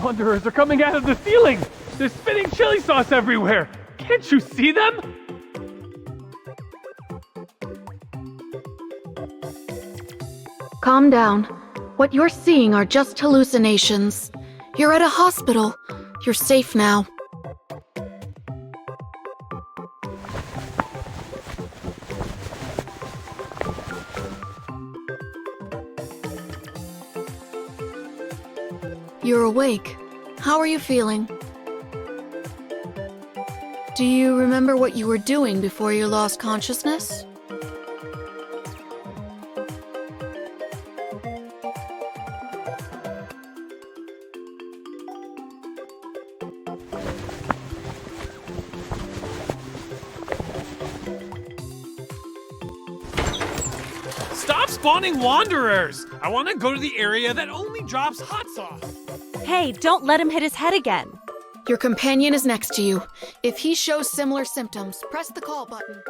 Wanderers are coming out of the ceiling! There's spinning chili sauce everywhere! Can't you see them? Calm down. What you're seeing are just hallucinations. You're at a hospital. You're safe now. You're awake. How are you feeling? Do you remember what you were doing before you lost consciousness? Stop spawning wanderers! I want to go to the area that only drops hot sauce. Hey, don't let him hit his head again. Your companion is next to you. If he shows similar symptoms, press the call button.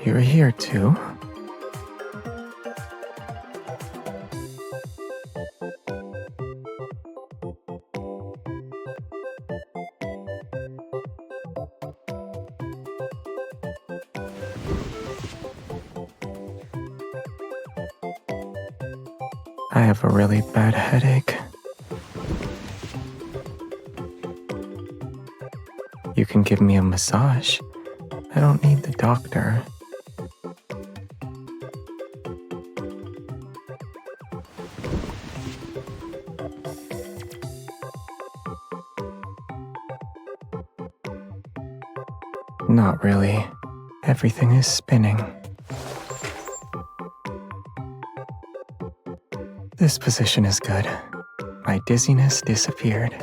You're here too? I have a really bad headache. You can give me a massage. I don't need the doctor. Not really. Everything is spinning. This position is good. My dizziness disappeared.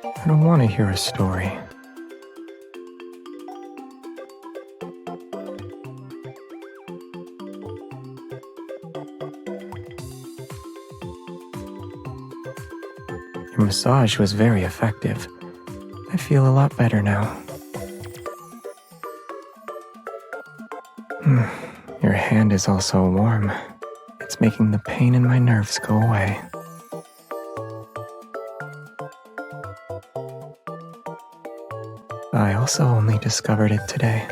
I don't want to hear a story. Your massage was very effective. I feel a lot better now. Your hand is also warm. It's making the pain in my nerves go away. I also only discovered it today.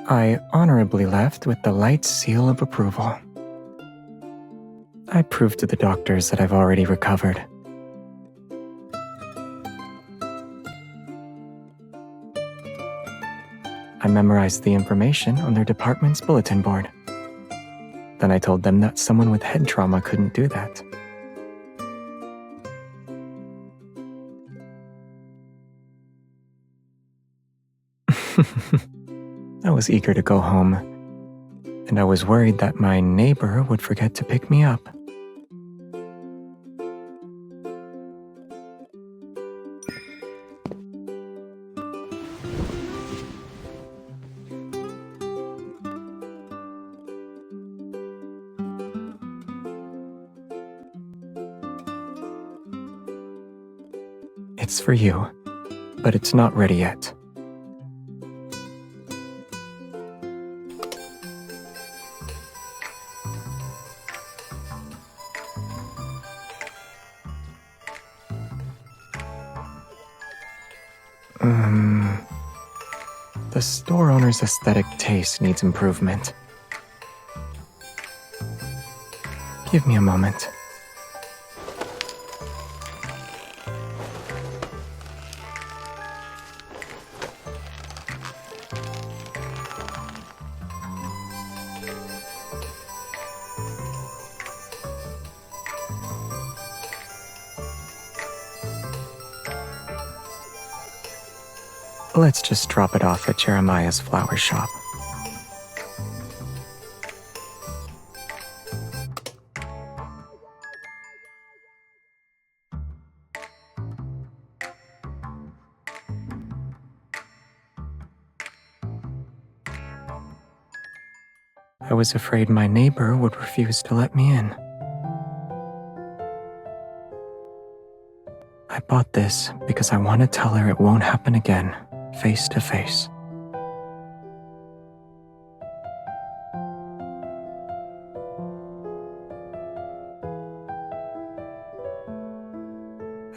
I honorably left with the light seal of approval. I proved to the doctors that I've already recovered. I memorized the information on their department's bulletin board. Then I told them that someone with head trauma couldn't do that. I was eager to go home, and I was worried that my neighbor would forget to pick me up. It's for you, but it's not ready yet. The store owner's aesthetic taste needs improvement. Give me a moment. Let's just drop it off at Jeremiah's flower shop. I was afraid my neighbor would refuse to let me in. I bought this because I want to tell her it won't happen again, face to face.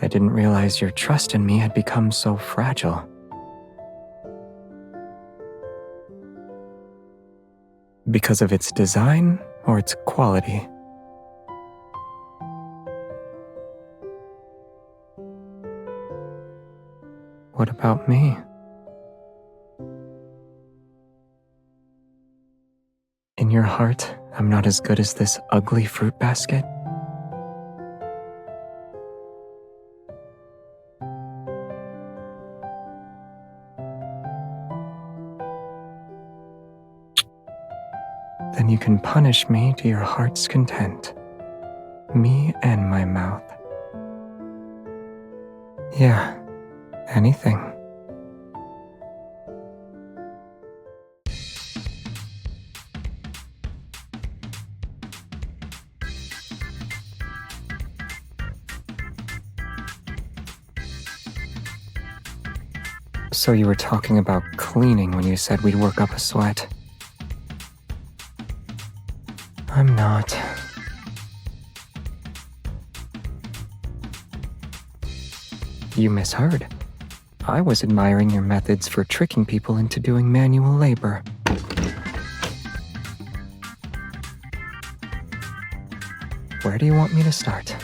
I didn't realize your trust in me had become so fragile. Because of its design or its quality? What about me? In your heart, I'm not as good as this ugly fruit basket? Then you can punish me to your heart's content. Me and my mouth. Yeah, anything. So you were talking about cleaning when you said we'd work up a sweat. I'm not. You misheard. I was admiring your methods for tricking people into doing manual labor. Where do you want me to start?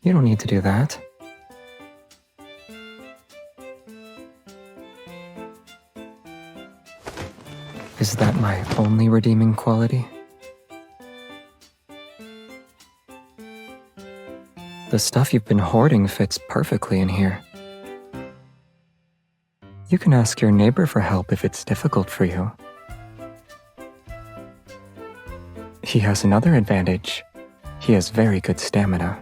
You don't need to do that. Is that my only redeeming quality? The stuff you've been hoarding fits perfectly in here. You can ask your neighbor for help if it's difficult for you. He has another advantage. He has very good stamina.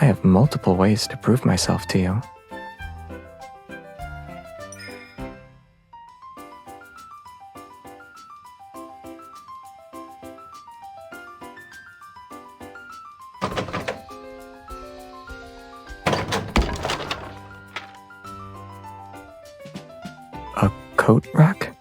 I have multiple ways to prove myself to you. A coat rack?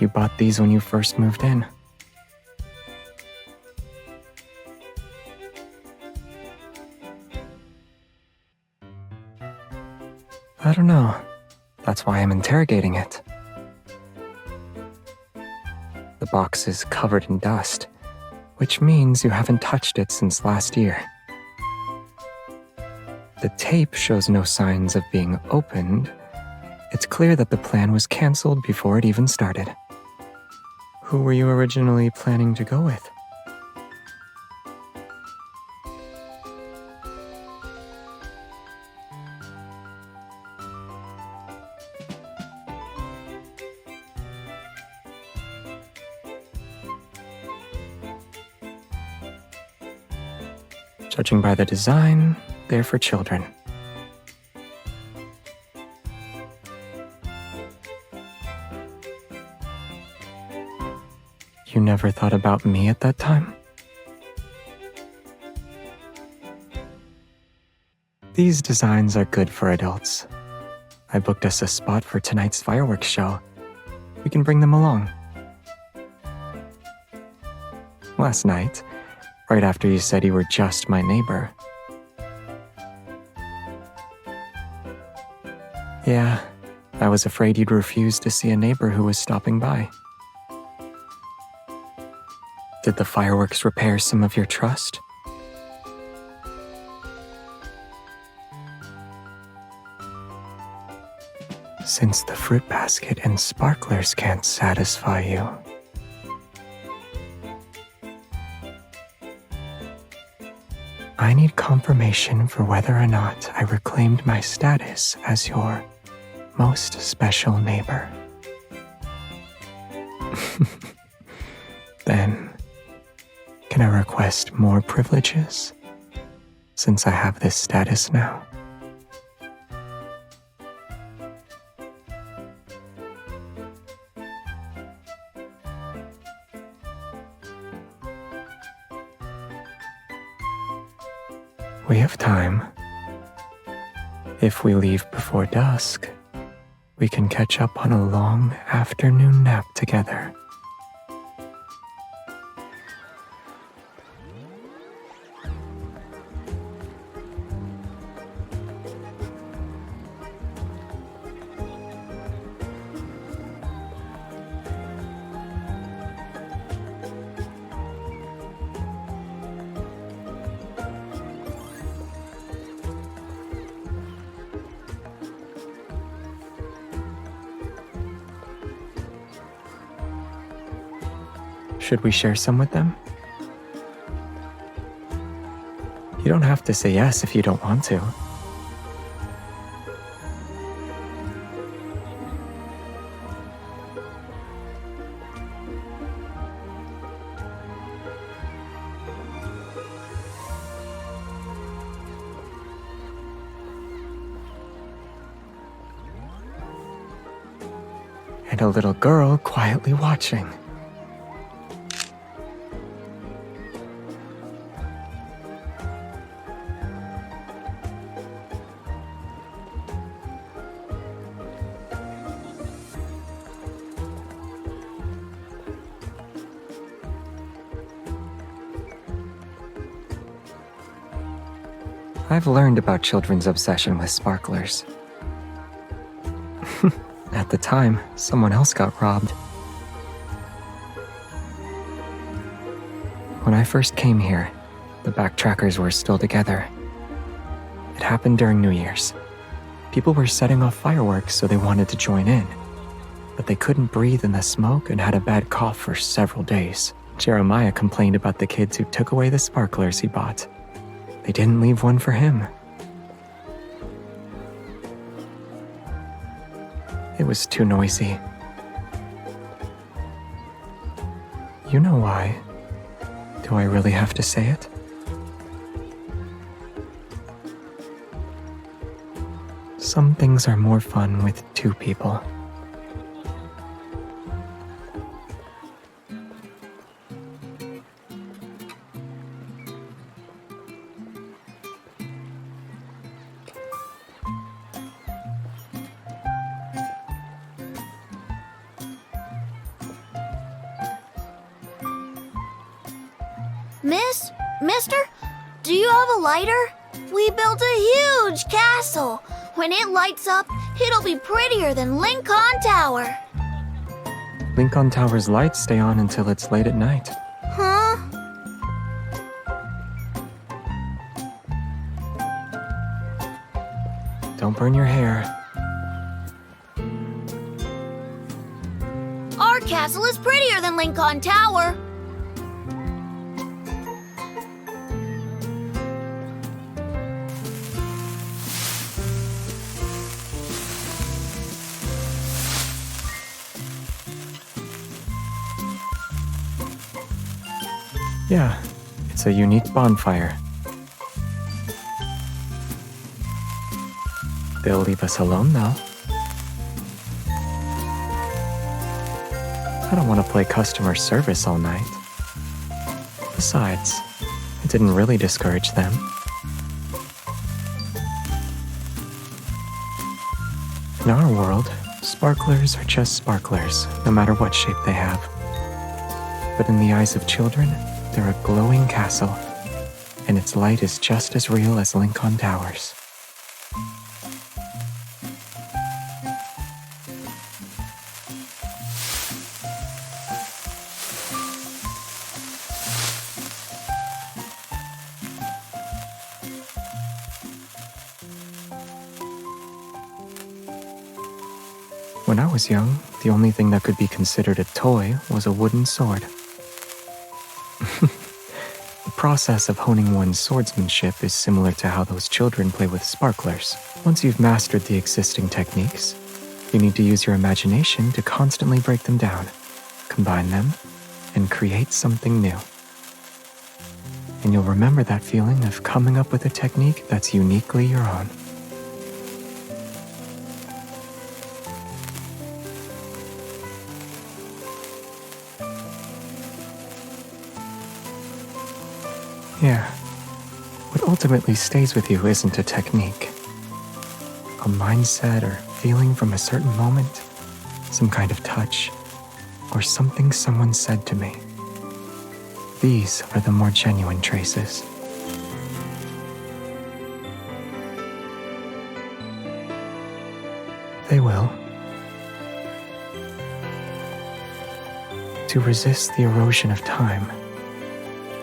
you bought these when you first moved in. I don't know. That's why I'm interrogating it. The box is covered in dust, which means you haven't touched it since last year. The tape shows no signs of being opened. It's clear that the plan was canceled before it even started. Who were you originally planning to go with? Judging by the design, they're for children. You never thought about me at that time? These designs are good for adults. I booked us a spot for tonight's fireworks show. We can bring them along. Last night, right after you said you were just my neighbor. Yeah, I was afraid you'd refuse to see a neighbor who was stopping by. Did the fireworks repair some of your trust? Since the fruit basket and sparklers can't satisfy you, I need confirmation for whether or not I reclaimed my status as your most special neighbor. Then, can I request more privileges, since I have this status now? We have time. If we leave before dusk, we can catch up on a long afternoon nap together. Should we share some with them? You don't have to say yes if you don't want to. And a little girl quietly watching. I've learned about children's obsession with sparklers. At the time, someone else got robbed. When I first came here, the backtrackers were still together. It happened during New Year's. People were setting off fireworks, so they wanted to join in. But they couldn't breathe in the smoke and had a bad cough for several days. Jeremiah complained about the kids who took away the sparklers he bought. They didn't leave one for him. It was too noisy. You know why. Do I really have to say it? Some things are more fun with two people. Mister, do you have a lighter? We built a huge castle. When it lights up, it'll be prettier than Lincoln Tower. Lincoln Tower's lights stay on until it's late at night. Huh? Don't burn your hair. Our castle is prettier than Lincoln Tower. Yeah, it's a unique bonfire. They'll leave us alone now. I don't want to play customer service all night. Besides, it didn't really discourage them. In our world, sparklers are just sparklers, no matter what shape they have. But in the eyes of children, they're a glowing castle, and its light is just as real as Lincoln Towers. When I was young, the only thing that could be considered a toy was a wooden sword. The process of honing one's swordsmanship is similar to how those children play with sparklers. Once you've mastered the existing techniques, you need to use your imagination to constantly break them down, combine them, and create something new. And you'll remember that feeling of coming up with a technique that's uniquely your own. Yeah. What ultimately stays with you isn't a technique. A mindset or feeling from a certain moment, some kind of touch, or something someone said to me. These are the more genuine traces. They will. To resist the erosion of time,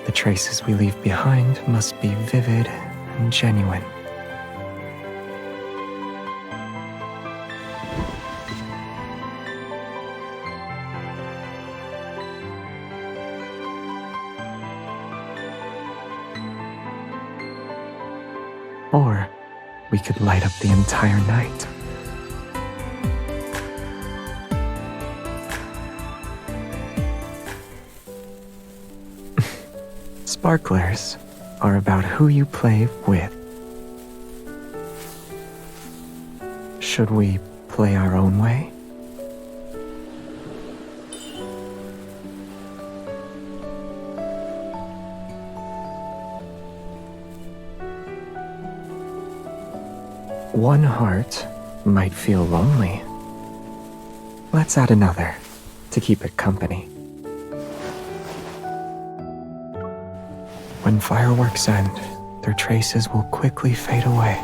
the traces we leave behind must be vivid and genuine. Or we could light up the entire night. Sparklers are about who you play with. Should we play our own way? One heart might feel lonely. Let's add another to keep it company. When fireworks end, their traces will quickly fade away.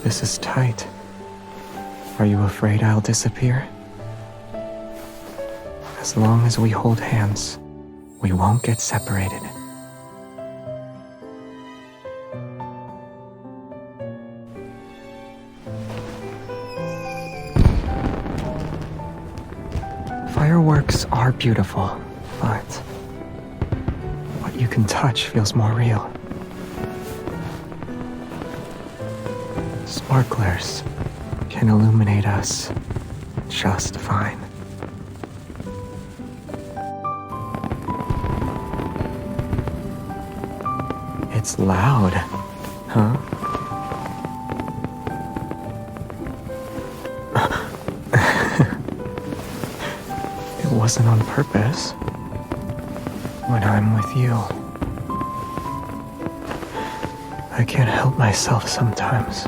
This is tight. Are you afraid I'll disappear? As long as we hold hands, we won't get separated. Fireworks are beautiful, but what you can touch feels more real. Sparklers can illuminate us just fine. It's loud, huh? It wasn't on purpose. When I'm with you, I can't help myself sometimes.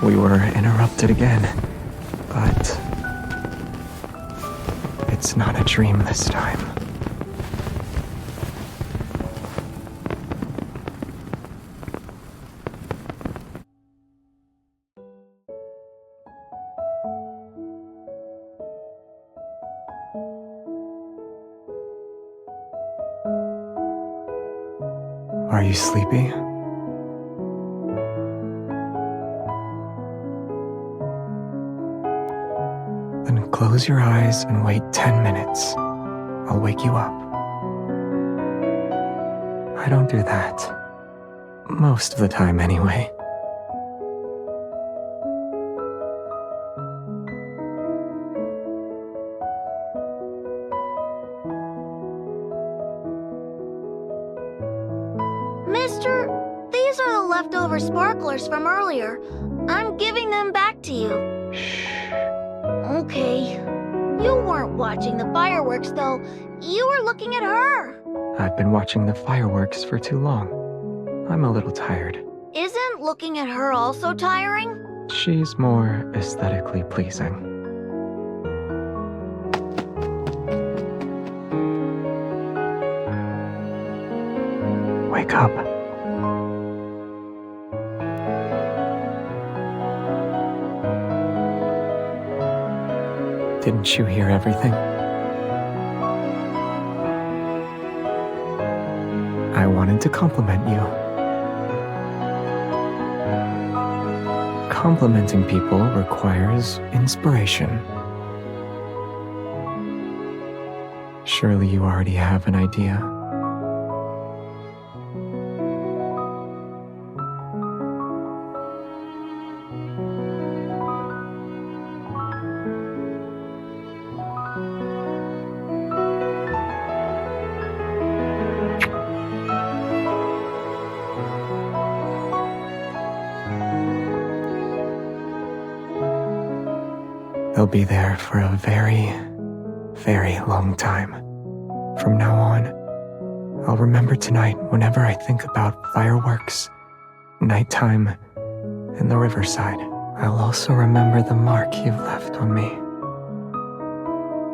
We were interrupted again, but it's not a dream this time. Are you sleepy? Then close your eyes and wait 10 minutes. I'll wake you up. I don't do that. Most of the time, anyway. Mister, these are the leftover sparklers from earlier. I'm giving them back to you. Shh. Okay. You weren't watching the fireworks, though. You were looking at her. I've been watching the fireworks for too long. I'm a little tired. Isn't looking at her also tiring? She's more aesthetically pleasing. Wake up. Didn't you hear everything? I wanted to compliment you. Complimenting people requires inspiration. Surely you already have an idea. They'll be there for a very, very long time. From now on, I'll remember tonight whenever I think about fireworks, nighttime, and the riverside. I'll also remember the mark you've left on me.